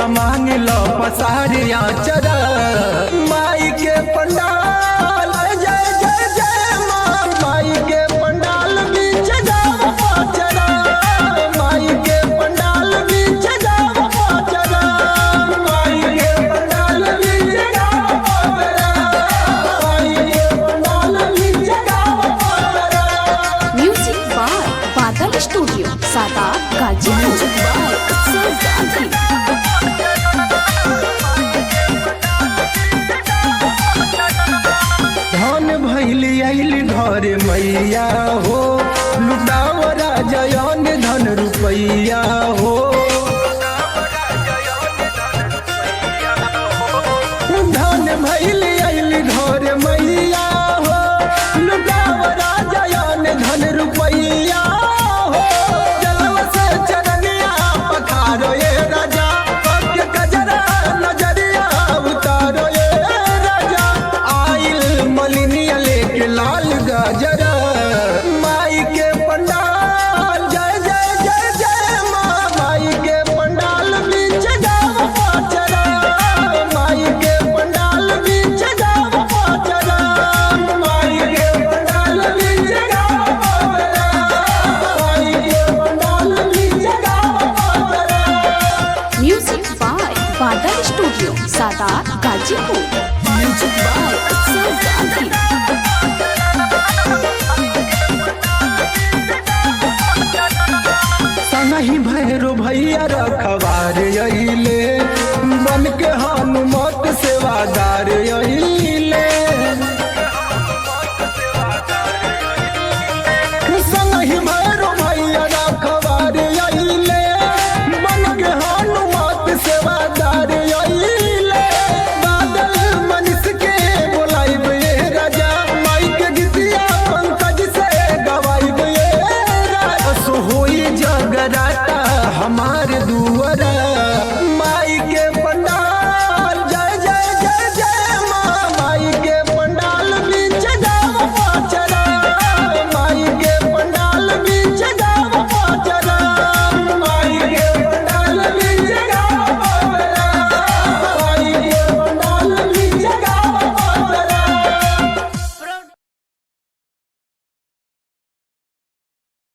मांग लो पसारिया चरा माई के पंडाल जय जय जय माँ माई के पंडाल बीच जाओ चरा माई के पंडाल बीच जाओ चरा माई के पंडाल बीच जाओ चरा माई के पंडाल बीच जाओ चरा। Music by Badal studio Saadat Ghazipur. धन भैली आइल घर मैया हो